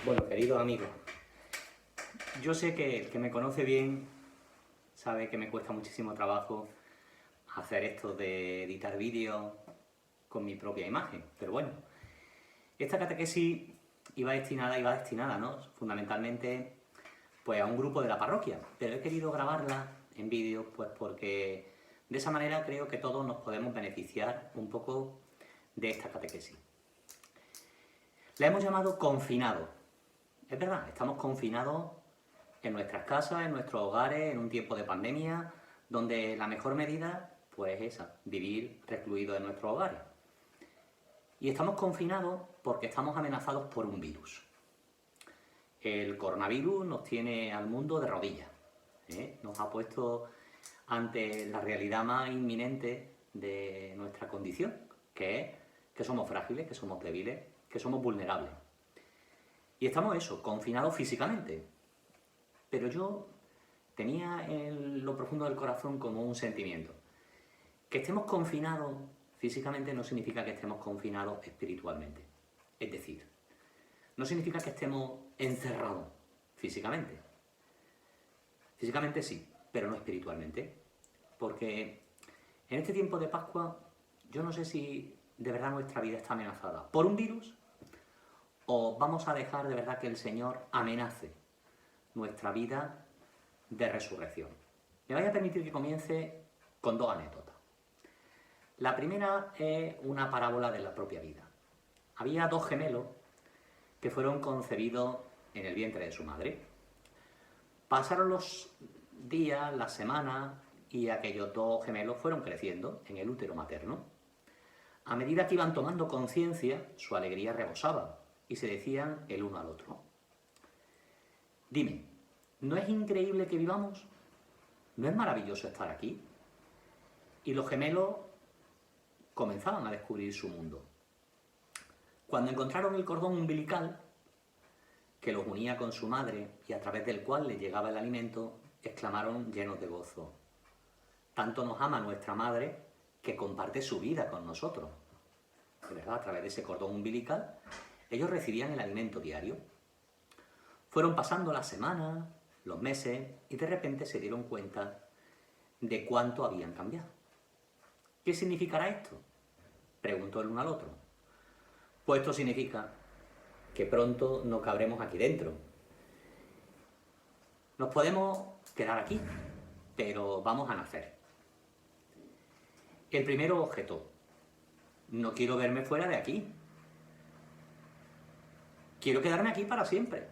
Bueno, queridos amigos, yo sé que el que me conoce bien sabe que me cuesta muchísimo trabajo hacer esto de editar vídeos con mi propia imagen, pero bueno, esta catequesis iba destinada, ¿no? Fundamentalmente pues a un grupo de la parroquia, pero he querido grabarla en vídeo pues porque de esa manera creo que todos nos podemos beneficiar un poco de esta catequesis. La hemos llamado confinado. Es verdad, estamos confinados en nuestras casas, en nuestros hogares, en un tiempo de pandemia, donde la mejor medida pues es esa, vivir recluidos en nuestros hogares. Y estamos confinados porque estamos amenazados por un virus. El coronavirus nos tiene al mundo de rodillas, ¿eh? Nos ha puesto ante la realidad más inminente de nuestra condición, que es que somos frágiles, que somos débiles, que somos vulnerables. Y estamos eso, confinados físicamente. Pero yo tenía en lo profundo del corazón como un sentimiento. Que estemos confinados físicamente no significa que estemos confinados espiritualmente. Es decir, no significa que estemos encerrados físicamente. Físicamente sí, pero no espiritualmente. Porque en este tiempo de Pascua yo no sé si de verdad nuestra vida está amenazada por un virus o vamos a dejar de verdad que el Señor amenace nuestra vida de resurrección. Me vais a permitir que comience con dos anécdotas. La primera es una parábola de la propia vida. Había dos gemelos que fueron concebidos en el vientre de su madre. Pasaron los días, las semanas, y aquellos dos gemelos fueron creciendo en el útero materno. A medida que iban tomando conciencia, su alegría rebosaba y se decían el uno al otro: dime, ¿no es increíble que vivamos? ¿No es maravilloso estar aquí? Y los gemelos comenzaban a descubrir su mundo. Cuando encontraron el cordón umbilical que los unía con su madre y a través del cual les llegaba el alimento, exclamaron llenos de gozo: tanto nos ama nuestra madre que comparte su vida con nosotros. De verdad, a través de ese cordón umbilical, ellos recibían el alimento diario. Fueron pasando las semanas, los meses, y de repente se dieron cuenta de cuánto habían cambiado. ¿Qué significará esto?, preguntó el uno al otro. Pues esto significa que pronto no cabremos aquí dentro. Nos podemos quedar aquí, pero vamos a nacer. El primero objetó: no quiero verme fuera de aquí. Quiero quedarme aquí para siempre.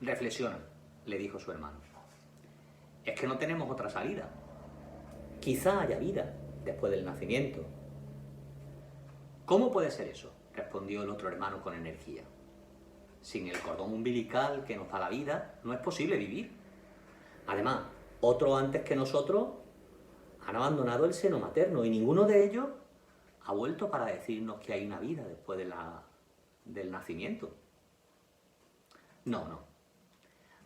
Reflexiona, le dijo su hermano. Es que no tenemos otra salida. Quizá haya vida después del nacimiento. ¿Cómo puede ser eso?, respondió el otro hermano con energía. Sin el cordón umbilical que nos da la vida, no es posible vivir. Además, otros antes que nosotros han abandonado el seno materno y ninguno de ellos ha vuelto para decirnos que hay una vida después del nacimiento. No.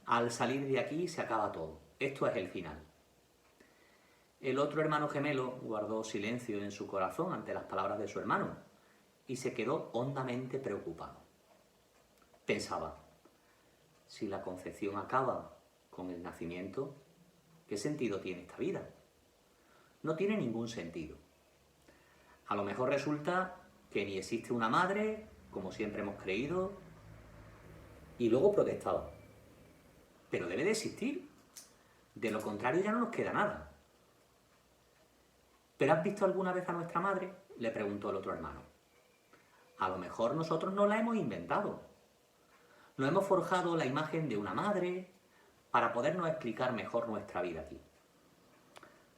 Al salir de aquí se acaba todo. Esto es el final. El otro hermano gemelo guardó silencio en su corazón ante las palabras de su hermano y se quedó hondamente preocupado. Pensaba: si la concepción acaba con el nacimiento, ¿qué sentido tiene esta vida? No tiene ningún sentido. A lo mejor resulta que ni existe una madre, como siempre hemos creído, y luego protestaba: pero debe de existir. De lo contrario ya no nos queda nada. ¿Pero has visto alguna vez a nuestra madre?, le preguntó el otro hermano. A lo mejor nosotros no la hemos inventado. Nos hemos forjado la imagen de una madre para podernos explicar mejor nuestra vida aquí.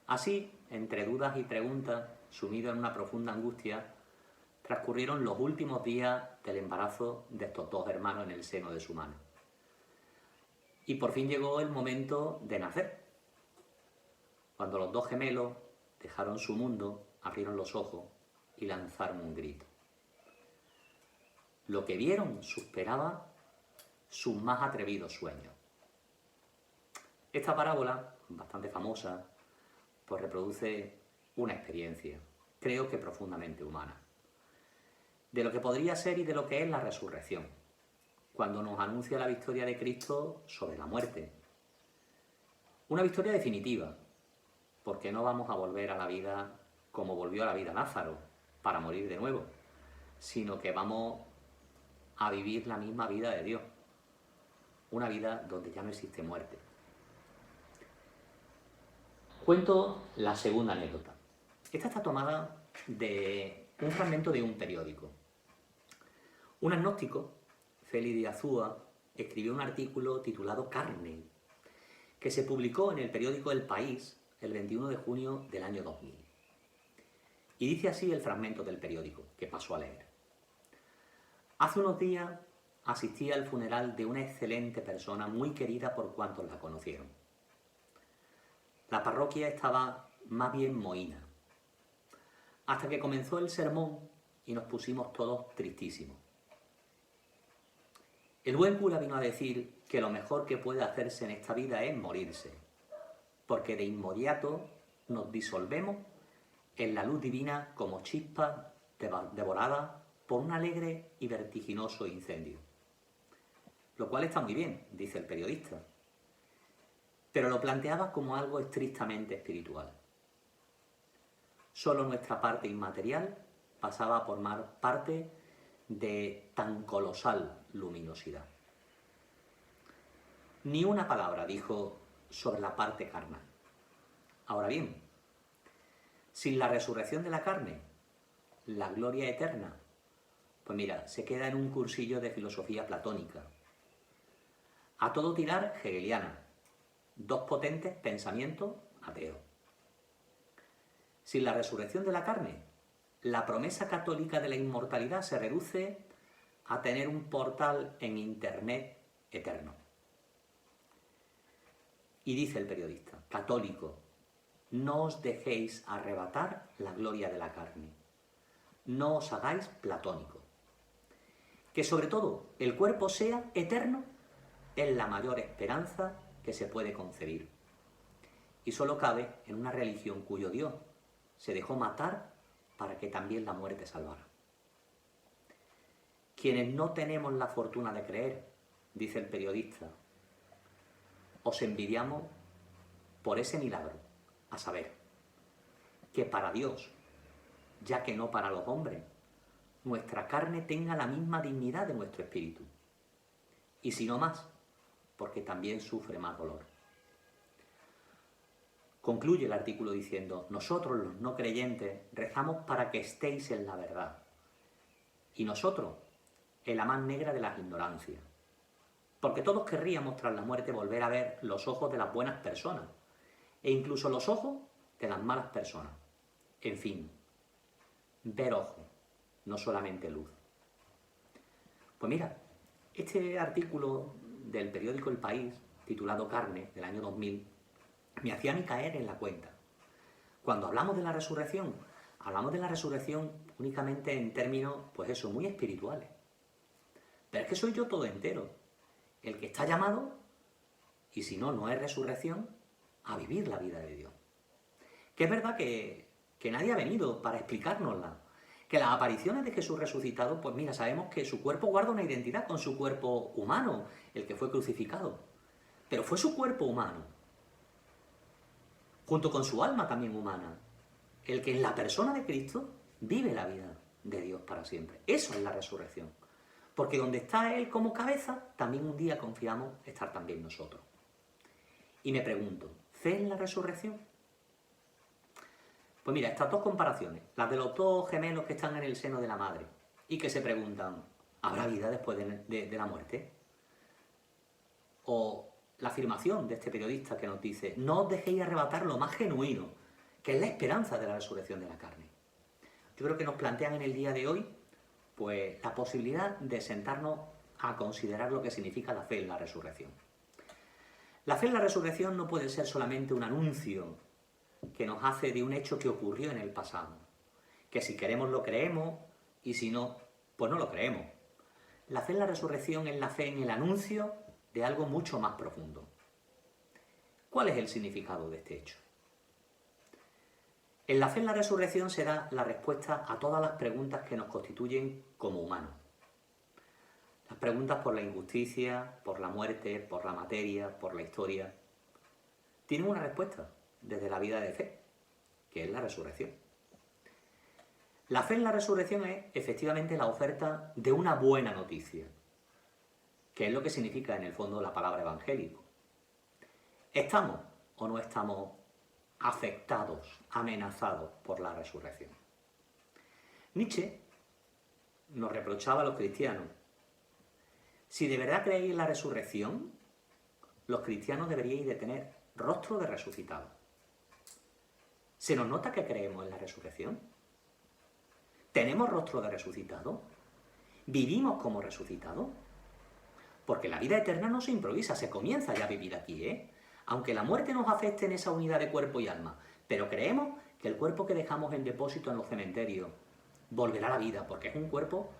Así, entre dudas y preguntas, sumido en una profunda angustia, transcurrieron los últimos días del embarazo de estos dos hermanos en el seno de su mano. Y por fin llegó el momento de nacer. Cuando los dos gemelos dejaron su mundo, abrieron los ojos y lanzaron un grito. Lo que vieron superaba sus más atrevidos sueños. Esta parábola, bastante famosa, pues reproduce una experiencia, creo que profundamente humana, de lo que podría ser y de lo que es la resurrección. cuando nos anuncia la victoria de Cristo sobre la muerte. Una victoria definitiva, porque no vamos a volver a la vida como volvió a la vida Lázaro, para morir de nuevo, sino que vamos a vivir la misma vida de Dios, una vida donde ya no existe muerte. Cuento la segunda anécdota. Esta está tomada de un fragmento de un periódico. Un agnóstico, Félix de Azúa, escribió un artículo titulado Carne, que se publicó en el periódico El País el 21 de junio del año 2000. Y dice así el fragmento del periódico, que paso a leer. Hace unos días asistí al funeral de una excelente persona muy querida por cuantos la conocieron. La parroquia estaba más bien mohína, hasta que comenzó el sermón y nos pusimos todos tristísimos. El buen cura vino a decir que lo mejor que puede hacerse en esta vida es morirse, porque de inmediato nos disolvemos en la luz divina como chispas devoradas por un alegre y vertiginoso incendio. Lo cual está muy bien, dice el periodista, pero lo planteaba como algo estrictamente espiritual. Solo nuestra parte inmaterial pasaba a formar parte de tan colosal luminosidad. Ni una palabra dijo sobre la parte carnal. Ahora bien, sin la resurrección de la carne, la gloria eterna, pues mira, se queda en un cursillo de filosofía platónica. A todo tirar, hegeliana. Dos potentes pensamientos ateos. Sin la resurrección de la carne, la promesa católica de la inmortalidad se reduce a tener un portal en Internet eterno. Y dice el periodista, católico, no os dejéis arrebatar la gloria de la carne. No os hagáis platónico. Que sobre todo el cuerpo sea eterno es la mayor esperanza que se puede concebir. Y solo cabe en una religión cuyo Dios se dejó matar para que también la muerte salvara. Quienes no tenemos la fortuna de creer, dice el periodista, os envidiamos por ese milagro, a saber, que para Dios, ya que no para los hombres, nuestra carne tenga la misma dignidad de nuestro espíritu. Y si no más, porque también sufre más dolor. Concluye el artículo diciendo, nosotros los no creyentes rezamos para que estéis en la verdad. Y nosotros, en la más negra de las ignorancias. Porque todos querríamos tras la muerte volver a ver los ojos de las buenas personas. E incluso los ojos de las malas personas. En fin, ver ojos, no solamente luz. Pues mira, este artículo del periódico El País, titulado Carne, del año 2000, me hacía a mí caer en la cuenta. Cuando hablamos de la resurrección únicamente en términos, pues eso, muy espirituales. Pero es que soy yo todo entero, el que está llamado, y si no, no es resurrección, a vivir la vida de Dios. Que es verdad que nadie ha venido para explicárnosla. Que las apariciones de Jesús resucitado, pues mira, sabemos que su cuerpo guarda una identidad con su cuerpo humano, el que fue crucificado. Pero fue su cuerpo humano, junto con su alma también humana, el que en la persona de Cristo vive la vida de Dios para siempre. Eso es la resurrección. Porque donde está Él como cabeza, también un día confiamos estar también nosotros. Y me pregunto, ¿fe en la resurrección? Pues mira, estas dos comparaciones, las de los dos gemelos que están en el seno de la madre y que se preguntan, ¿habrá vida después de la muerte? O la afirmación de este periodista que nos dice, no os dejéis arrebatar lo más genuino, que es la esperanza de la resurrección de la carne. Yo creo que nos plantean en el día de hoy pues, la posibilidad de sentarnos a considerar lo que significa la fe en la resurrección. La fe en la resurrección no puede ser solamente un anuncio que nos hace de un hecho que ocurrió en el pasado. Que si queremos lo creemos y si no, pues no lo creemos. La fe en la resurrección es la fe en el anuncio de algo mucho más profundo. ¿Cuál es el significado de este hecho? En la fe en la resurrección se da la respuesta a todas las preguntas que nos constituyen como humanos. preguntas por la injusticia, por la muerte, por la materia, por la historia, tienen una respuesta desde la vida de fe, que es la resurrección. La fe en la resurrección es efectivamente la oferta de una buena noticia, que es lo que significa en el fondo la palabra evangélico. ¿Estamos o no estamos afectados, amenazados por la resurrección? Nietzsche nos reprochaba a los cristianos: si de verdad creéis en la resurrección, los cristianos deberíais de tener rostro de resucitado. ¿Se nos nota que creemos en la resurrección? ¿Tenemos rostro de resucitado? ¿Vivimos como resucitados? Porque la vida eterna no se improvisa, se comienza ya a vivir aquí, ¿eh? Aunque la muerte nos afecte en esa unidad de cuerpo y alma, pero creemos que el cuerpo que dejamos en depósito en los cementerios volverá a la vida, porque es un cuerpo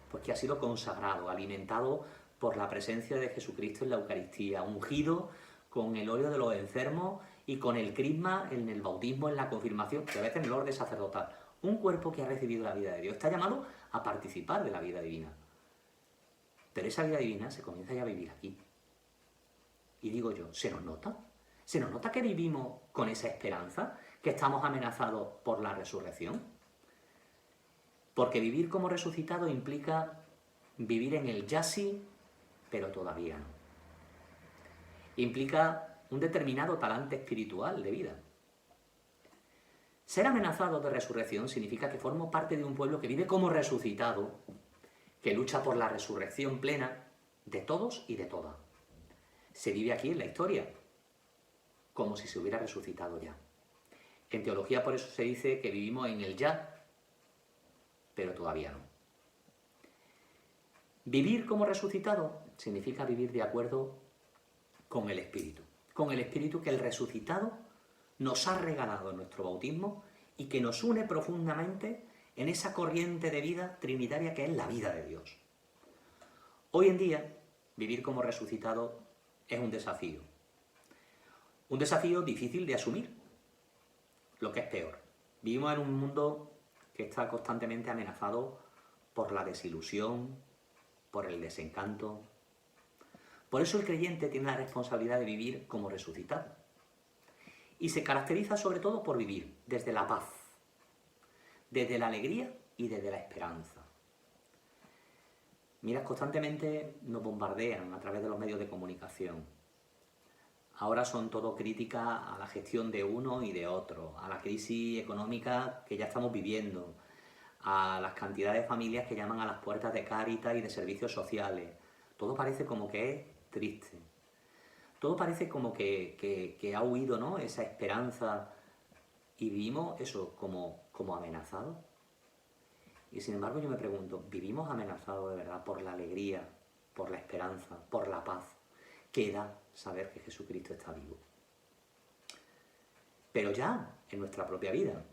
pues, que ha sido consagrado, alimentado por la presencia de Jesucristo en la Eucaristía, ungido con el óleo de los enfermos y con el crisma en el bautismo, en la confirmación, que a veces en el orden sacerdotal. Un cuerpo que ha recibido la vida de Dios está llamado a participar de la vida divina. Pero esa vida divina se comienza ya a vivir aquí. Y digo yo, ¿se nos nota? ¿Se nos nota que vivimos con esa esperanza? ¿Que estamos amenazados por la resurrección? Porque vivir como resucitado implica vivir en el ya sí, pero todavía no. Implica un determinado talante espiritual de vida. Ser amenazado de resurrección significa que formo parte de un pueblo que vive como resucitado, que lucha por la resurrección plena de todos y de todas. Se vive aquí en la historia, como si se hubiera resucitado ya. En teología por eso se dice que vivimos en el ya, pero todavía no. Vivir como resucitado significa vivir de acuerdo con el Espíritu que el resucitado nos ha regalado en nuestro bautismo y que nos une profundamente en esa corriente de vida trinitaria que es la vida de Dios. Hoy en día, vivir como resucitado es un desafío difícil de asumir, lo que es peor. Vivimos en un mundo que está constantemente amenazado por la desilusión, por el desencanto. Por eso el creyente tiene la responsabilidad de vivir como resucitado. Y se caracteriza sobre todo por vivir desde la paz, desde la alegría y desde la esperanza. Mira, constantemente nos bombardean a través de los medios de comunicación. Ahora son todo críticas a la gestión de uno y de otro, a la crisis económica que ya estamos viviendo, a las cantidades de familias que llaman a las puertas de Cáritas y de servicios sociales. Todo parece como que es triste. Todo parece como que ha huido, ¿no?, esa esperanza, y vivimos eso como amenazados. Y sin embargo yo me pregunto, ¿vivimos amenazados de verdad por la alegría, por la esperanza, por la paz que da saber que Jesucristo está vivo? Pero ya en nuestra propia vida.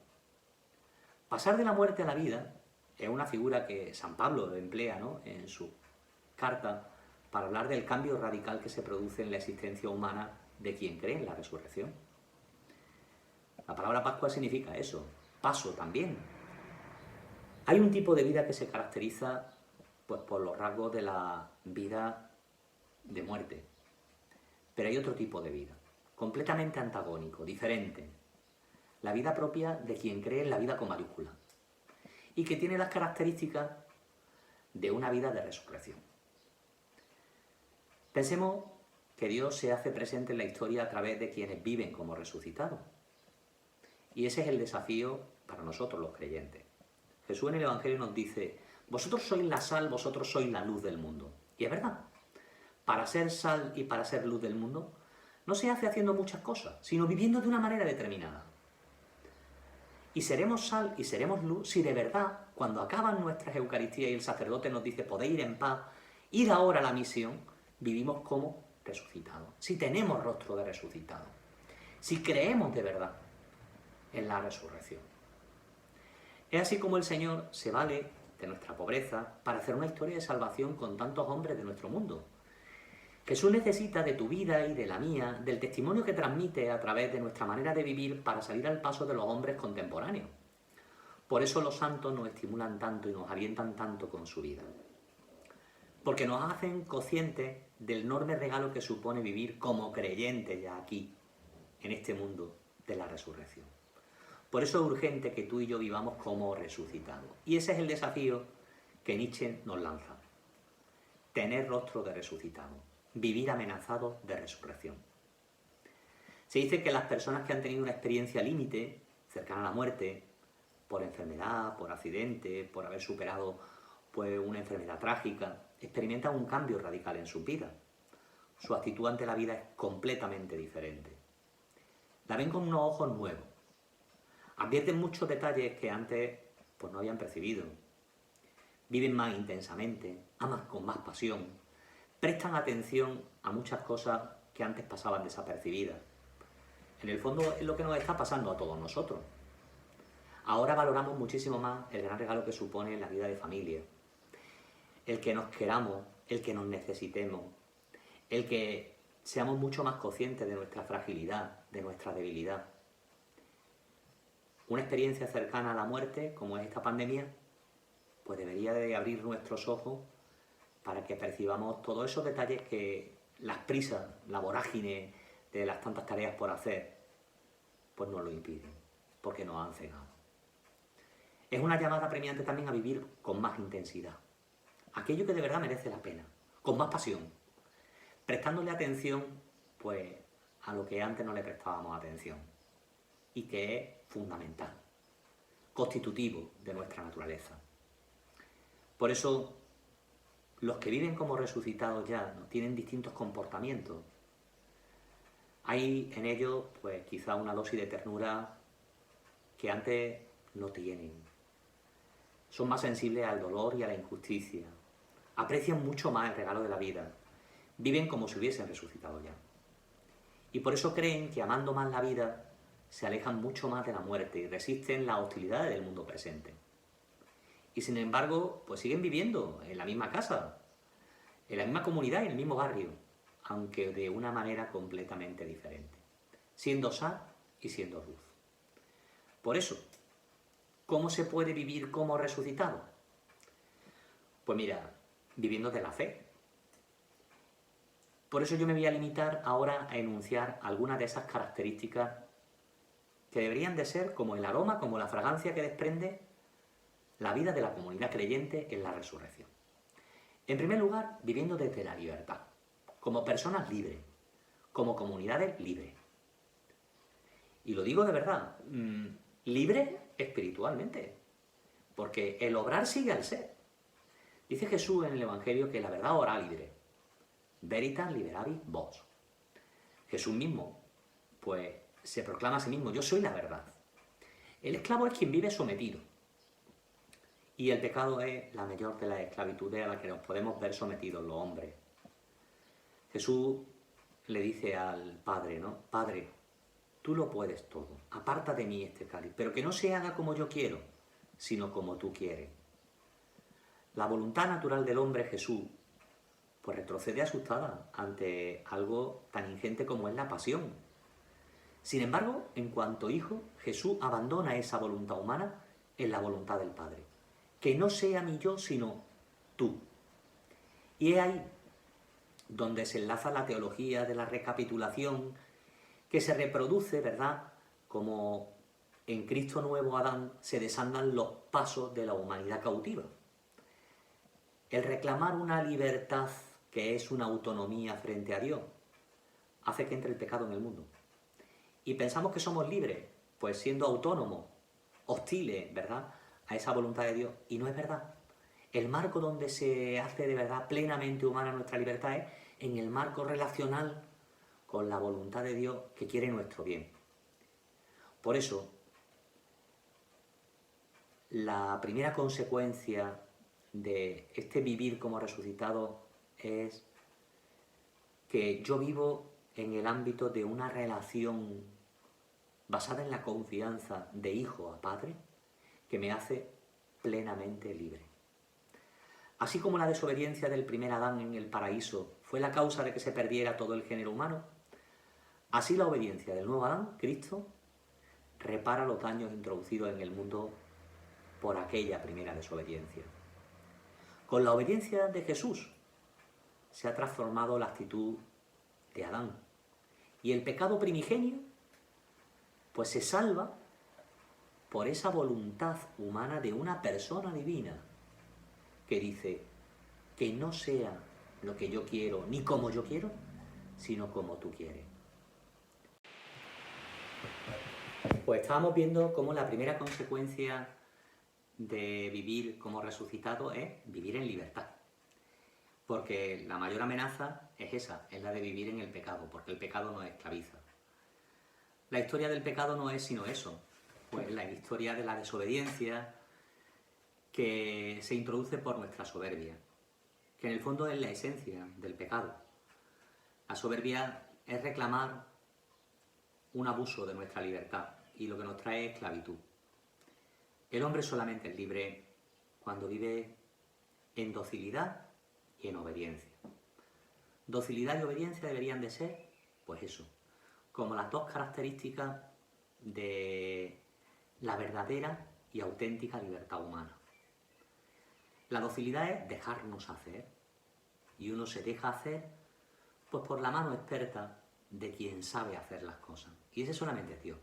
Pasar de la muerte a la vida es una figura que San Pablo emplea, ¿no?, en su carta para hablar del cambio radical que se produce en la existencia humana de quien cree en la resurrección. La palabra Pascua significa eso, paso también. Hay un tipo de vida que se caracteriza pues, por los rasgos de la vida de muerte, pero hay otro tipo de vida, completamente antagónico, diferente. La vida propia de quien cree en la vida con mayúscula y que tiene las características de una vida de resurrección. Pensemos que Dios se hace presente en la historia a través de quienes viven como resucitados. Y ese es el desafío para nosotros los creyentes. Jesús en el Evangelio nos dice, vosotros sois la sal, vosotros sois la luz del mundo. Y es verdad, para ser sal y para ser luz del mundo, no se hace haciendo muchas cosas, sino viviendo de una manera determinada. Y seremos sal y seremos luz si de verdad, cuando acaban nuestras Eucaristías y el sacerdote nos dice, podéis ir en paz, ir ahora a la misión, vivimos como resucitados. Si tenemos rostro de resucitado. Si creemos de verdad en la resurrección. Es así como el Señor se vale de nuestra pobreza para hacer una historia de salvación con tantos hombres de nuestro mundo. Jesús necesita de tu vida y de la mía, del testimonio que transmite a través de nuestra manera de vivir para salir al paso de los hombres contemporáneos. Por eso los santos nos estimulan tanto y nos alientan tanto con su vida. porque nos hacen conscientes del enorme regalo que supone vivir como creyentes ya aquí, en este mundo de la resurrección. Por eso es urgente que tú y yo vivamos como resucitados. Y ese es el desafío que Nietzsche nos lanza. Tener rostro de resucitado, vivir amenazados de resurrección. Se dice que las personas que han tenido una experiencia límite, cercana a la muerte, por enfermedad, por accidente, por haber superado pues, una enfermedad trágica, experimentan un cambio radical en su vida. Su actitud ante la vida es completamente diferente. La ven con unos ojos nuevos. Advierten muchos detalles que antes pues, no habían percibido. Viven más intensamente, aman con más pasión, prestan atención a muchas cosas que antes pasaban desapercibidas. En el fondo es lo que nos está pasando a todos nosotros. Ahora valoramos muchísimo más el gran regalo que supone la vida de familia. El que nos queramos, el que nos necesitemos, el que seamos mucho más conscientes de nuestra fragilidad, de nuestra debilidad. Una experiencia cercana a la muerte, como es esta pandemia, pues debería de abrir nuestros ojos para que percibamos todos esos detalles que las prisas, la vorágine de las tantas tareas por hacer, pues nos lo impiden, porque nos han cegado. Es una llamada apremiante también a vivir con más intensidad, aquello que de verdad merece la pena, con más pasión, prestándole atención pues, a lo que antes no le prestábamos atención y que es fundamental, constitutivo de nuestra naturaleza. Por eso, los que viven como resucitados ya tienen distintos comportamientos. Hay en ellos, pues, quizá una dosis de ternura que antes no tienen. Son más sensibles al dolor y a la injusticia. Aprecian mucho más el regalo de la vida. Viven como si hubiesen resucitado ya. Y por eso creen que amando más la vida, se alejan mucho más de la muerte y resisten las hostilidades del mundo presente. Y sin embargo, pues siguen viviendo en la misma casa, en la misma comunidad y en el mismo barrio, aunque de una manera completamente diferente, siendo sal y siendo luz. Por eso, ¿cómo se puede vivir como resucitado? Pues mira, viviendo de la fe. Por eso yo me voy a limitar ahora a enunciar algunas de esas características que deberían de ser como el aroma, como la fragancia que desprende la vida de la comunidad creyente en la resurrección. En primer lugar, viviendo desde la libertad, como personas libres, como comunidades libres. Y lo digo de verdad, libres espiritualmente, porque el obrar sigue al ser. Dice Jesús en el Evangelio que la verdad os hará libre. Veritas liberabis vos. Jesús mismo, pues, se proclama a sí mismo, yo soy la verdad. El esclavo es quien vive sometido. Y el pecado es la mayor de las esclavitudes a la que nos podemos ver sometidos los hombres. Jesús le dice al Padre, ¿no? Padre, tú lo puedes todo, aparta de mí este cáliz, pero que no se haga como yo quiero, sino como tú quieres. La voluntad natural del hombre, Jesús, pues retrocede asustada ante algo tan ingente como es la pasión. Sin embargo, en cuanto hijo, Jesús abandona esa voluntad humana en la voluntad del Padre. Que no sea mi yo, sino tú. Y es ahí donde se enlaza la teología de la recapitulación, que se reproduce, ¿verdad?, como en Cristo Nuevo Adán se desandan los pasos de la humanidad cautiva. El reclamar una libertad que es una autonomía frente a Dios hace que entre el pecado en el mundo. Y pensamos que somos libres, pues siendo autónomos, hostiles, ¿verdad?, a esa voluntad de Dios, y no es verdad. El marco donde se hace de verdad plenamente humana nuestra libertad es en el marco relacional con la voluntad de Dios que quiere nuestro bien. Por eso, la primera consecuencia de este vivir como resucitado es que yo vivo en el ámbito de una relación basada en la confianza de hijo a padre, que me hace plenamente libre. Así como la desobediencia del primer Adán en el paraíso fue la causa de que se perdiera todo el género humano, así la obediencia del nuevo Adán, Cristo, repara los daños introducidos en el mundo por aquella primera desobediencia. Con la obediencia de Jesús se ha transformado la actitud de Adán. Y el pecado primigenio, pues se salva por esa voluntad humana de una persona divina que dice que no sea lo que yo quiero ni como yo quiero, sino como tú quieres. Pues estábamos viendo cómo la primera consecuencia de vivir como resucitado es vivir en libertad. Porque la mayor amenaza es esa, es la de vivir en el pecado, porque el pecado nos esclaviza. La historia del pecado no es sino eso, pues la historia de la desobediencia que se introduce por nuestra soberbia, que en el fondo es la esencia del pecado. La soberbia es reclamar un abuso de nuestra libertad y lo que nos trae es esclavitud. El hombre solamente es libre cuando vive en docilidad y en obediencia. Docilidad y obediencia deberían de ser, pues eso, como las dos características de la verdadera y auténtica libertad humana. La docilidad es dejarnos hacer, y uno se deja hacer pues por la mano experta de quien sabe hacer las cosas. Y ese solamente es Dios.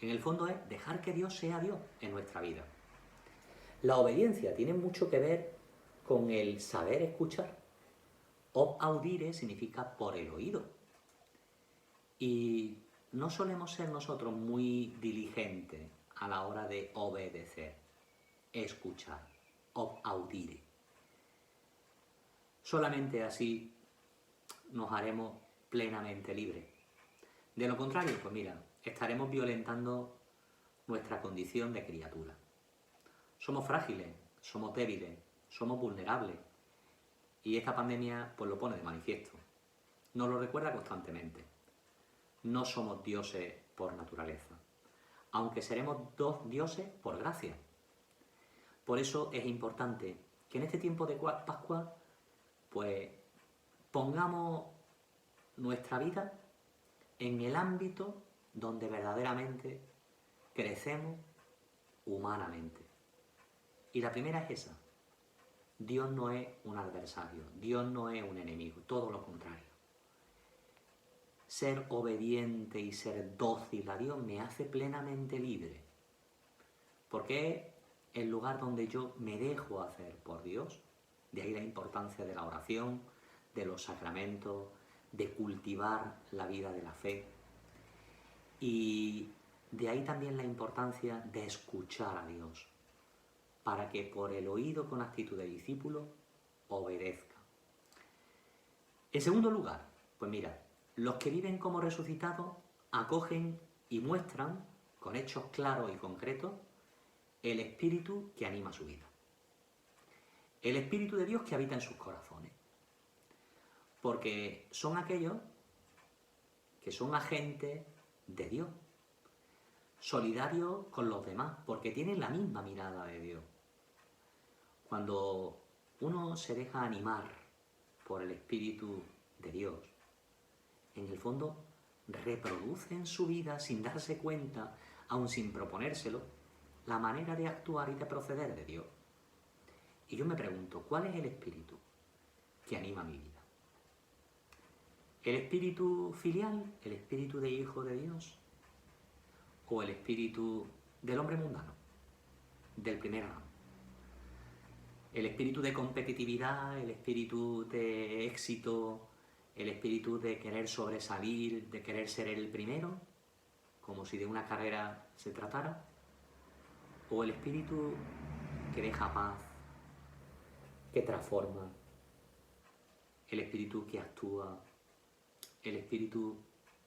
En el fondo es dejar que Dios sea Dios en nuestra vida. La obediencia tiene mucho que ver con el saber escuchar. Ob audire significa por el oído. Y no solemos ser nosotros muy diligentes a la hora de obedecer, escuchar, ob audire. Solamente así nos haremos plenamente libres. De lo contrario, pues mira, estaremos violentando nuestra condición de criatura. Somos frágiles, somos débiles, somos vulnerables. Y esta pandemia pues lo pone de manifiesto. Nos lo recuerda constantemente. No somos dioses por naturaleza, aunque seremos dos dioses por gracia. Por eso es importante que en este tiempo de Pascua pues pongamos nuestra vida en el ámbito donde verdaderamente crecemos humanamente. Y la primera es esa. Dios no es un adversario, Dios no es un enemigo, todo lo contrario. Ser obediente y ser dócil a Dios me hace plenamente libre, porque es el lugar donde yo me dejo hacer por Dios. De ahí la importancia de la oración, de los sacramentos, de cultivar la vida de la fe. Y de ahí también la importancia de escuchar a Dios, para que por el oído con actitud de discípulo obedezca. En segundo lugar, pues mira, los que viven como resucitados acogen y muestran, con hechos claros y concretos, el espíritu que anima su vida. El espíritu de Dios que habita en sus corazones. Porque son aquellos que son agentes de Dios, solidarios con los demás, porque tienen la misma mirada de Dios. Cuando uno se deja animar por el Espíritu de Dios, en el fondo reproduce en su vida sin darse cuenta, aun sin proponérselo, la manera de actuar y de proceder de Dios. Y yo me pregunto, ¿cuál es el espíritu que anima mi vida? ¿El espíritu filial, el espíritu de hijo de Dios? ¿O el espíritu del hombre mundano, del primer Adán? El espíritu de competitividad, el espíritu de éxito, el espíritu de querer sobresalir, de querer ser el primero, como si de una carrera se tratara, o el espíritu que deja paz, que transforma, el espíritu que actúa, el espíritu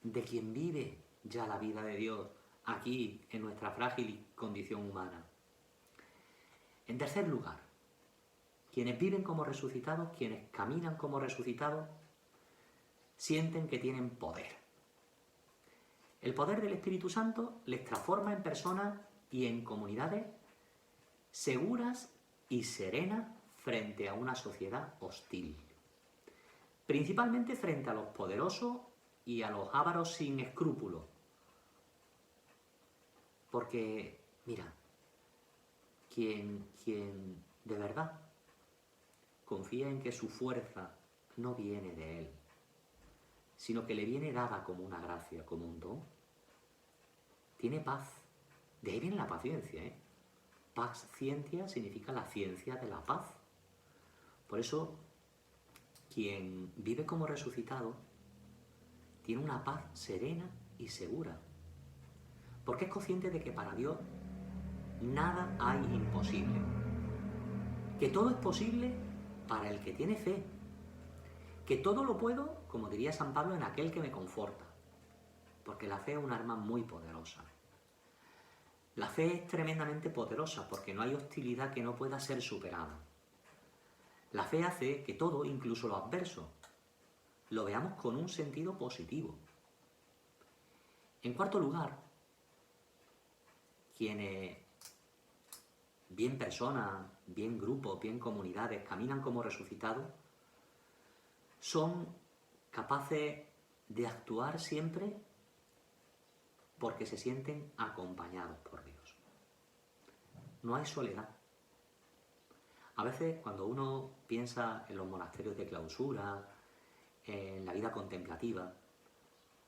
de quien vive ya la vida de Dios aquí en nuestra frágil condición humana. En tercer lugar, quienes viven como resucitados, quienes caminan como resucitados, sienten que tienen poder. El poder del Espíritu Santo les transforma en personas y en comunidades seguras y serenas frente a una sociedad hostil. Principalmente frente a los poderosos y a los ávaros sin escrúpulos. Porque, mira, quien de verdad confía en que su fuerza no viene de Él, sino que le viene dada como una gracia, como un don, tiene paz. De ahí viene la paciencia, ¿eh? Paciencia significa la ciencia de la paz. Por eso, quien vive como resucitado tiene una paz serena y segura, porque es consciente de que para Dios nada hay imposible, que todo es posible para el que tiene fe, que todo lo puedo, como diría San Pablo, en aquel que me conforta, porque la fe es un arma muy poderosa. La fe es tremendamente poderosa porque no hay hostilidad que no pueda ser superada. La fe hace que todo, incluso lo adverso, lo veamos con un sentido positivo. En cuarto lugar, quienes, bien personas, bien grupos, bien comunidades, caminan como resucitados, son capaces de actuar siempre porque se sienten acompañados por Dios. No hay soledad. A veces cuando uno piensa en los monasterios de clausura, en la vida contemplativa,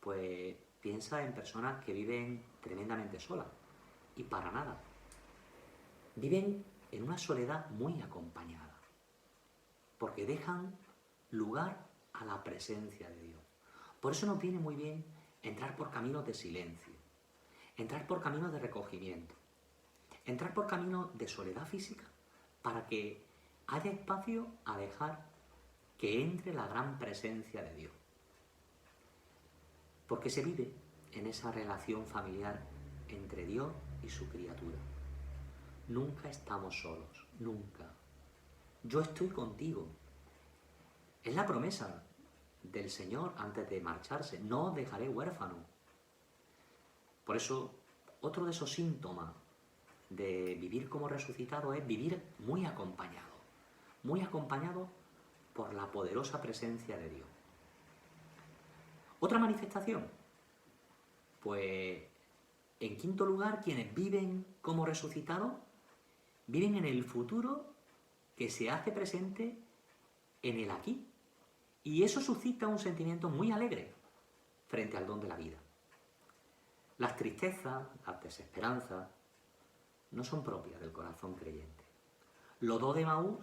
pues piensa en personas que viven tremendamente solas. Y para nada. Viven en una soledad muy acompañada, porque dejan lugar a la presencia de Dios. Por eso nos viene muy bien entrar por caminos de silencio, entrar por caminos de recogimiento, entrar por caminos de soledad física, para que haya espacio a dejar que entre la gran presencia de Dios. Porque se vive en esa relación familiar entre Dios y su criatura. Nunca estamos solos, nunca. Yo estoy contigo. Es la promesa del Señor antes de marcharse. No os dejaré huérfano. Por eso, otro de esos síntomas de vivir como resucitado es vivir muy acompañado por la poderosa presencia de Dios. Otra manifestación, pues en quinto lugar, quienes viven como resucitados viven en el futuro que se hace presente en el aquí. Y eso suscita un sentimiento muy alegre frente al don de la vida. Las tristezas, las desesperanzas, no son propias del corazón creyente. Los dos de Emaús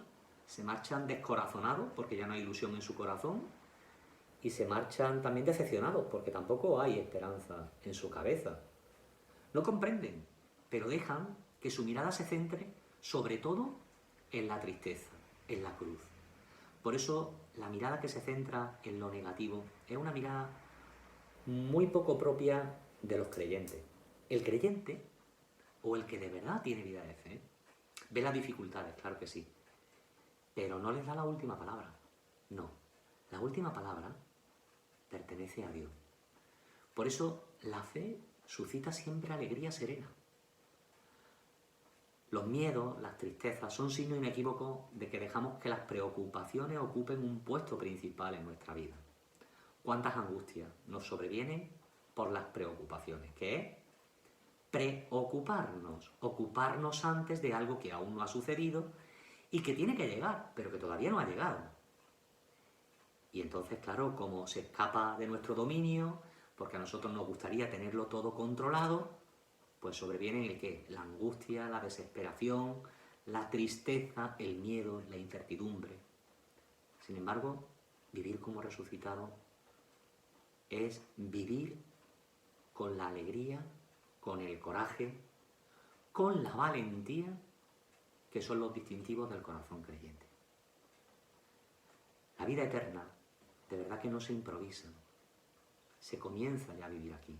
se marchan descorazonados porque ya no hay ilusión en su corazón y se marchan también decepcionados porque tampoco hay esperanza en su cabeza. No comprenden, pero dejan que su mirada se centre sobre todo en la tristeza, en la cruz. Por eso la mirada que se centra en lo negativo es una mirada muy poco propia de los creyentes. El creyente, o el que de verdad tiene vida de fe, ve las dificultades, claro que sí, pero no les da la última palabra. No, la última palabra pertenece a Dios. Por eso la fe suscita siempre alegría serena. Los miedos, las tristezas son signos inequívocos de que dejamos que las preocupaciones ocupen un puesto principal en nuestra vida. ¿Cuántas angustias nos sobrevienen por las preocupaciones? ¿Qué es? Preocuparnos, ocuparnos antes de algo que aún no ha sucedido y que tiene que llegar, pero que todavía no ha llegado. Y entonces, claro, como se escapa de nuestro dominio, porque a nosotros nos gustaría tenerlo todo controlado, pues sobreviene el qué, la angustia, la desesperación, la tristeza, el miedo, la incertidumbre. Sin embargo, vivir como resucitado es vivir con la alegría, con el coraje, con la valentía, que son los distintivos del corazón creyente. La vida eterna, de verdad que no se improvisa, se comienza ya a vivir aquí.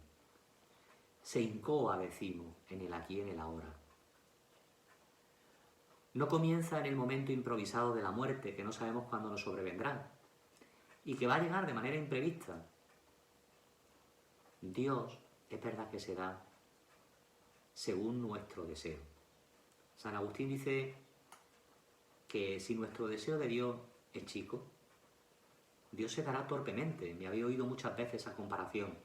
Se incoa, decimos, en el aquí y en el ahora. No comienza en el momento improvisado de la muerte, que no sabemos cuándo nos sobrevendrá, y que va a llegar de manera imprevista. Dios es verdad que se da según nuestro deseo. San Agustín dice que si nuestro deseo de Dios es chico, Dios se dará torpemente. Me había oído muchas veces esa comparación.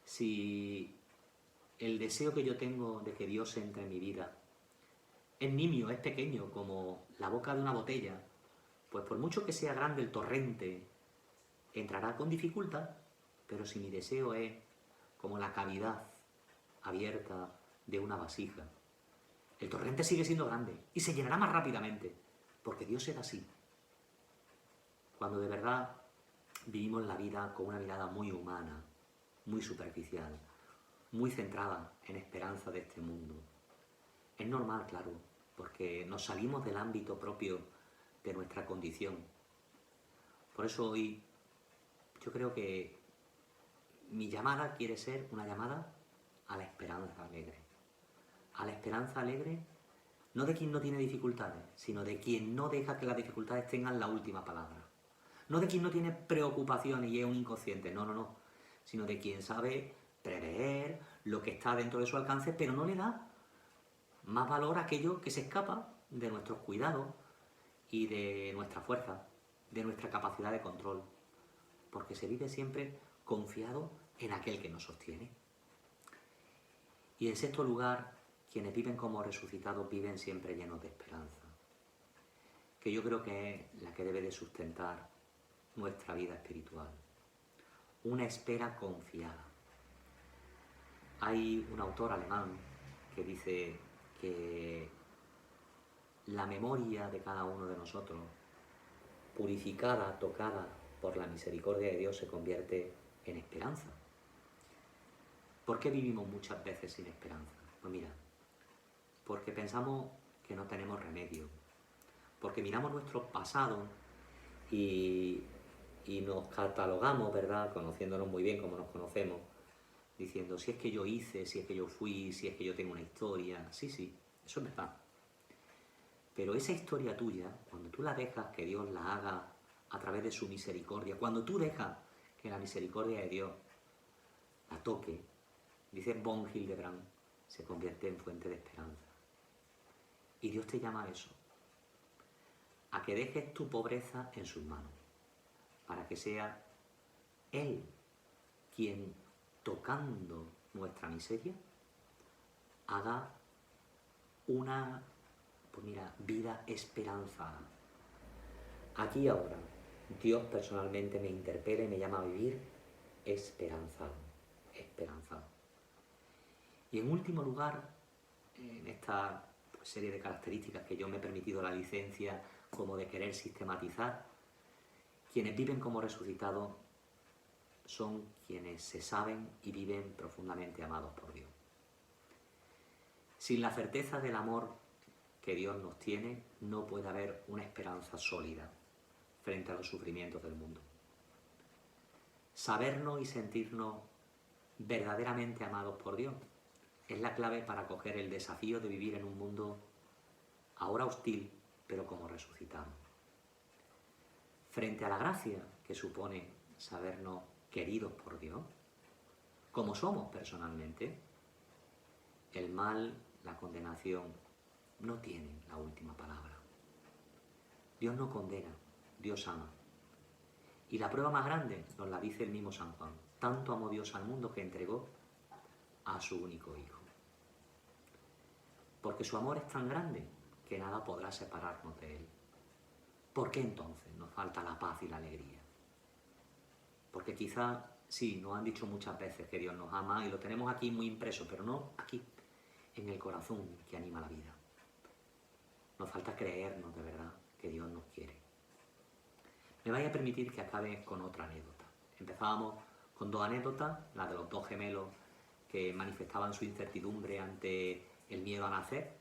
Si el deseo que yo tengo de que Dios entre en mi vida es nimio, es pequeño, como la boca de una botella, pues por mucho que sea grande el torrente entrará con dificultad, pero si mi deseo es como la cavidad abierta de una vasija, el torrente sigue siendo grande y se llenará más rápidamente, porque Dios es así. Cuando de verdad vivimos la vida con una mirada muy humana, muy superficial, muy centrada en esperanza de este mundo. Es normal, claro, porque nos salimos del ámbito propio de nuestra condición. Por eso hoy yo creo que mi llamada quiere ser una llamada a la esperanza alegre. A la esperanza alegre, no de quien no tiene dificultades, sino de quien no deja que las dificultades tengan la última palabra. No de quien no tiene preocupaciones y es un inconsciente, no, sino de quien sabe prever lo que está dentro de su alcance, pero no le da más valor a aquello que se escapa de nuestros cuidados y de nuestra fuerza, de nuestra capacidad de control, porque se vive siempre confiado en aquel que nos sostiene. Y en sexto lugar, quienes viven como resucitados viven siempre llenos de esperanza, que yo creo que es la que debe de sustentar nuestra vida espiritual. Una espera confiada. Hay un autor alemán que dice que la memoria de cada uno de nosotros, purificada, tocada por la misericordia de Dios, se convierte en esperanza. ¿Por qué vivimos muchas veces sin esperanza? Pues mira, porque pensamos que no tenemos remedio, porque miramos nuestro pasado y nos catalogamos, ¿verdad?, conociéndonos muy bien como nos conocemos, diciendo si es que yo hice, si es que yo fui, si es que yo tengo una historia. Sí, eso es verdad. Pero esa historia tuya, cuando tú la dejas que Dios la haga a través de su misericordia, cuando tú dejas que la misericordia de Dios la toque, dice von Hildebrand, se convierte en fuente de esperanza. Y Dios te llama a eso, a que dejes tu pobreza en sus manos, para que sea Él quien, tocando nuestra miseria, haga una, pues mira, vida esperanzada. Aquí y ahora, Dios personalmente me interpela y me llama a vivir esperanzado, esperanzado. Y en último lugar, en esta serie de características que yo me he permitido la licencia como de querer sistematizar, quienes viven como resucitados son quienes se saben y viven profundamente amados por Dios. Sin la certeza del amor que Dios nos tiene, no puede haber una esperanza sólida frente a los sufrimientos del mundo. Sabernos y sentirnos verdaderamente amados por Dios es la clave para acoger el desafío de vivir en un mundo ahora hostil, pero como resucitado. Frente a la gracia que supone sabernos queridos por Dios, como somos personalmente, el mal, la condenación, no tienen la última palabra. Dios no condena, Dios ama. Y la prueba más grande nos la dice el mismo San Juan. Tanto amó Dios al mundo que entregó a su único Hijo. Porque su amor es tan grande que nada podrá separarnos de Él. ¿Por qué entonces nos falta la paz y la alegría? Porque quizá, sí, nos han dicho muchas veces que Dios nos ama y lo tenemos aquí muy impreso, pero no aquí, en el corazón que anima la vida. Nos falta creernos de verdad que Dios nos quiere. Me vais a permitir que acabe con otra anécdota. Empezábamos con dos anécdotas, la de los dos gemelos que manifestaban su incertidumbre ante el miedo a nacer,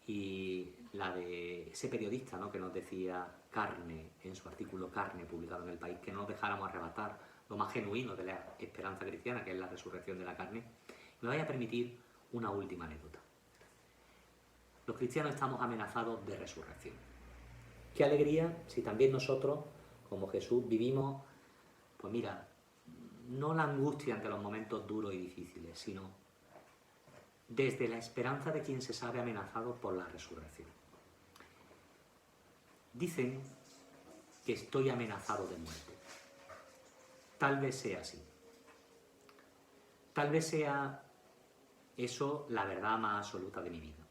y la de ese periodista, ¿no?, que nos decía Carne, en su artículo Carne, publicado en El País, que no nos dejáramos arrebatar lo más genuino de la esperanza cristiana, que es la resurrección de la carne. Me vais a permitir una última anécdota. Los cristianos estamos amenazados de resurrección. Qué alegría si también nosotros, como Jesús, vivimos, pues mira, no la angustia ante los momentos duros y difíciles, sino desde la esperanza de quien se sabe amenazado por la resurrección. Dicen que estoy amenazado de muerte. Tal vez sea así. Tal vez sea eso la verdad más absoluta de mi vida.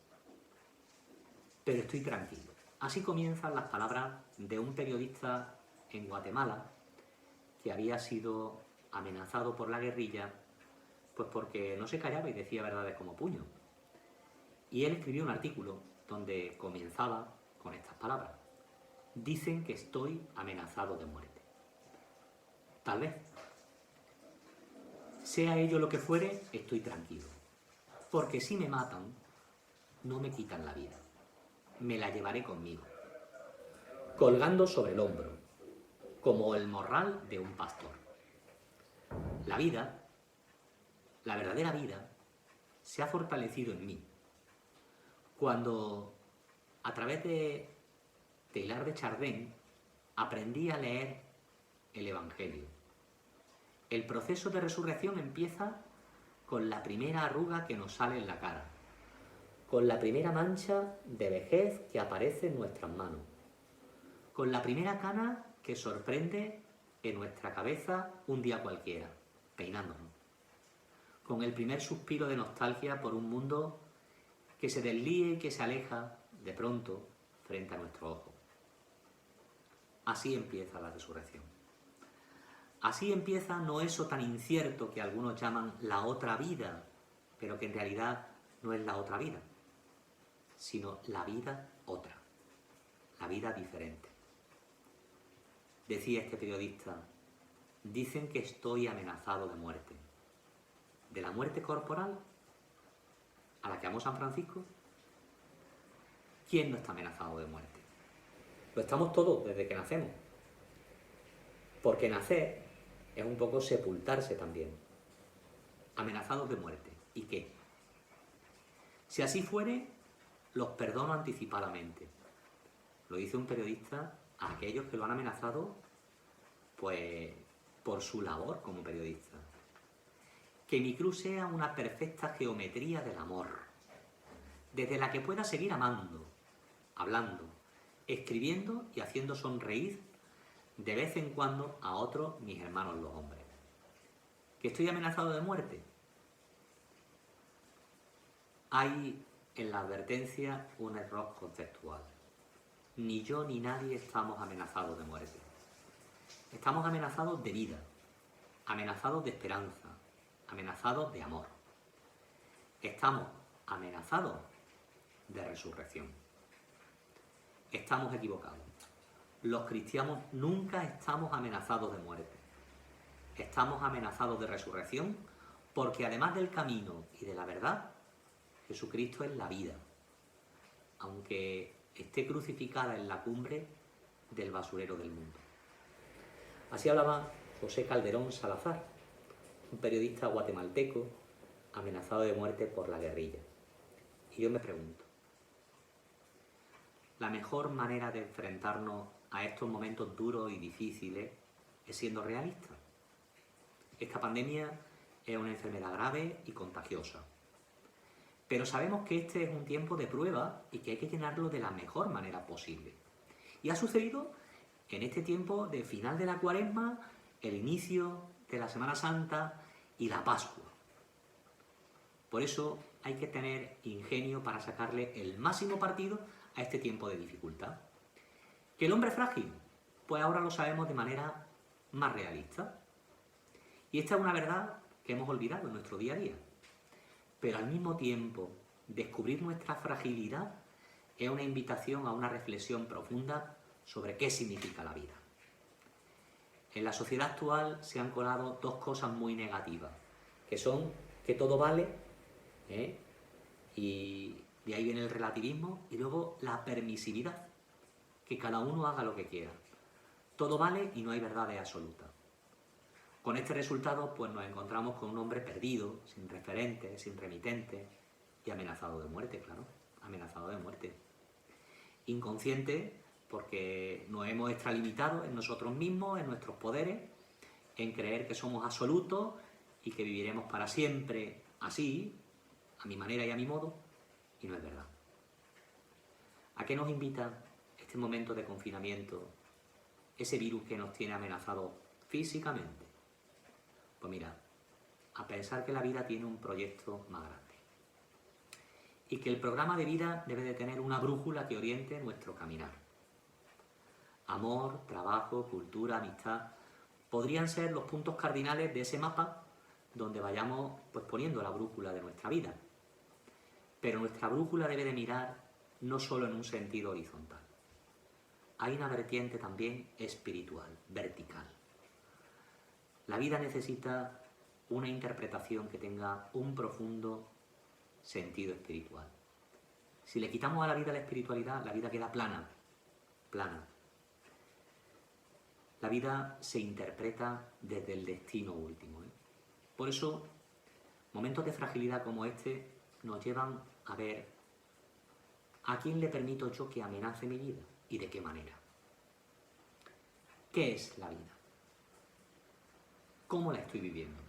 Pero estoy tranquilo. Así comienzan las palabras de un periodista en Guatemala que había sido amenazado por la guerrilla, pues porque no se callaba y decía verdades como puño. Y él escribió un artículo donde comenzaba con estas palabras: dicen que estoy amenazado de muerte. Tal vez. Sea ello lo que fuere, estoy tranquilo. Porque si me matan, no me quitan la vida. Me la llevaré conmigo, colgando sobre el hombro, como el morral de un pastor. La vida, la verdadera vida, se ha fortalecido en mí cuando, a través de Teilhard de Chardin, aprendí a leer el Evangelio. El proceso de resurrección empieza con la primera arruga que nos sale en la cara, con la primera mancha de vejez que aparece en nuestras manos, con la primera cana que sorprende en nuestra cabeza un día cualquiera, peinándonos, con el primer suspiro de nostalgia por un mundo que se deslía y que se aleja de pronto frente a nuestro ojo. Así empieza la resurrección. Así empieza no eso tan incierto que algunos llaman la otra vida, pero que en realidad no es la otra vida, sino la vida otra, la vida diferente. Decía este periodista: dicen que estoy amenazado de muerte. ¿De la muerte corporal a la que llamó San Francisco? ¿Quién no está amenazado de muerte? Lo estamos todos desde que nacemos. Porque nacer es un poco sepultarse también. Amenazados de muerte. ¿Y qué? Si así fuere, los perdono anticipadamente. Lo dice un periodista a aquellos que lo han amenazado, pues, por su labor como periodista. Que mi cruz sea una perfecta geometría del amor, desde la que pueda seguir amando, hablando, escribiendo y haciendo sonreír de vez en cuando a otros mis hermanos los hombres. ¿Que estoy amenazado de muerte? Hay en la advertencia un error conceptual. Ni yo ni nadie estamos amenazados de muerte. Estamos amenazados de vida, amenazados de esperanza, amenazados de amor. Estamos amenazados de resurrección. Estamos equivocados. Los cristianos nunca estamos amenazados de muerte. Estamos amenazados de resurrección porque además del camino y de la verdad, Jesucristo es la vida, aunque esté crucificada en la cumbre del basurero del mundo. Así hablaba José Calderón Salazar, un periodista guatemalteco amenazado de muerte por la guerrilla. Y yo me pregunto, ¿la mejor manera de enfrentarnos a estos momentos duros y difíciles es siendo realistas? Esta pandemia es una enfermedad grave y contagiosa. Pero sabemos que este es un tiempo de prueba y que hay que llenarlo de la mejor manera posible. Y ha sucedido en este tiempo de final de la Cuaresma, el inicio de la Semana Santa y la Pascua. Por eso hay que tener ingenio para sacarle el máximo partido a este tiempo de dificultad. ¿Que el hombre es frágil? Pues ahora lo sabemos de manera más realista. Y esta es una verdad que hemos olvidado en nuestro día a día. Pero al mismo tiempo, descubrir nuestra fragilidad es una invitación a una reflexión profunda sobre qué significa la vida. En la sociedad actual se han colado dos cosas muy negativas, que son que todo vale, y de ahí viene el relativismo, y luego la permisividad, que cada uno haga lo que quiera. Todo vale y no hay verdades absolutas. Con este resultado, pues nos encontramos con un hombre perdido, sin referente, sin remitente y amenazado de muerte, claro, amenazado de muerte. Inconsciente porque nos hemos extralimitado en nosotros mismos, en nuestros poderes, en creer que somos absolutos y que viviremos para siempre así, a mi manera y a mi modo, y no es verdad. ¿A qué nos invita este momento de confinamiento, ese virus que nos tiene amenazados físicamente? Pues mira, a pensar que la vida tiene un proyecto más grande y que el programa de vida debe de tener una brújula que oriente nuestro caminar. Amor, trabajo, cultura, amistad, podrían ser los puntos cardinales de ese mapa donde vayamos pues, poniendo la brújula de nuestra vida. Pero nuestra brújula debe de mirar no solo en un sentido horizontal. Hay una vertiente también espiritual, vertical. La vida necesita una interpretación que tenga un profundo sentido espiritual. Si le quitamos a la vida la espiritualidad, la vida queda plana, plana. La vida se interpreta desde el destino último. Por eso, momentos de fragilidad como este nos llevan a ver a quién le permito yo que amenace mi vida y de qué manera. ¿Qué es la vida? ¿Cómo la estoy viviendo?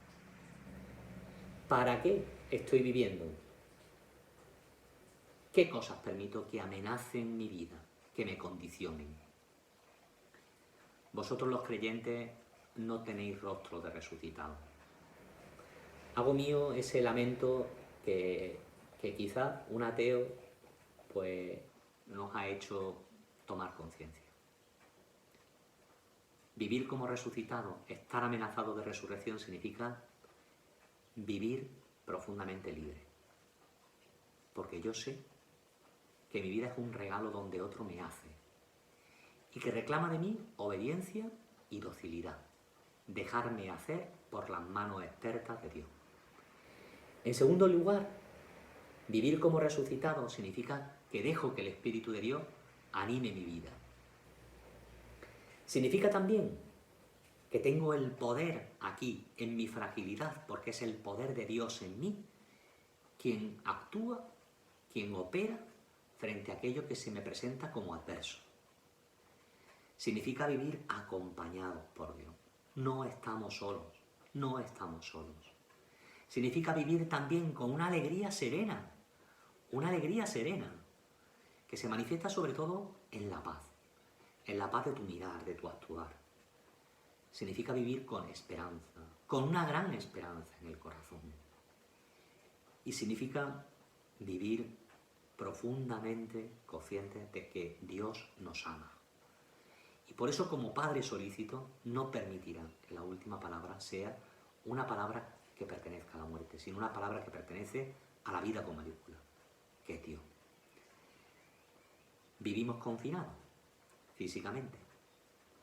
¿Para qué estoy viviendo? ¿Qué cosas permito que amenacen mi vida, que me condicionen? Vosotros los creyentes no tenéis rostro de resucitado. Hago mío ese lamento que quizás un ateo pues, nos ha hecho tomar conciencia. Vivir como resucitado, estar amenazado de resurrección, significa vivir profundamente libre. Porque yo sé que mi vida es un regalo donde otro me hace y que reclama de mí obediencia y docilidad. Dejarme hacer por las manos expertas de Dios. En segundo lugar, vivir como resucitado significa que dejo que el Espíritu de Dios anime mi vida. Significa también que tengo el poder aquí, en mi fragilidad, porque es el poder de Dios en mí, quien actúa, quien opera frente a aquello que se me presenta como adverso. Significa vivir acompañados por Dios. No estamos solos, no estamos solos. Significa vivir también con una alegría serena, que se manifiesta sobre todo en la paz de tu mirar, de tu actuar. Significa vivir con esperanza, con una gran esperanza en el corazón. Y significa vivir profundamente conscientes de que Dios nos ama. Y por eso, como Padre solícito, no permitirá que la última palabra sea una palabra que pertenezca a la muerte, sino una palabra que pertenece a la vida con mayúscula, que es Dios. Vivimos confinados físicamente,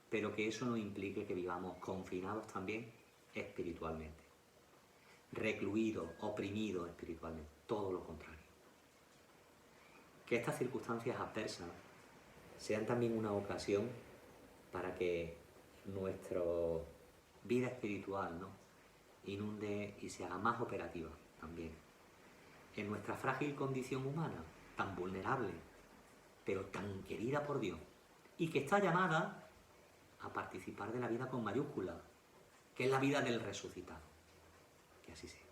pero que eso no implique que vivamos confinados también espiritualmente, recluidos, oprimidos espiritualmente, todo lo contrario. Que estas circunstancias adversas sean también una ocasión para que nuestra vida espiritual, ¿no?, inunde y se haga más operativa también. En nuestra frágil condición humana, tan vulnerable, pero tan querida por Dios, y que está llamada a participar de la vida con mayúscula, que es la vida del resucitado. Que así sea.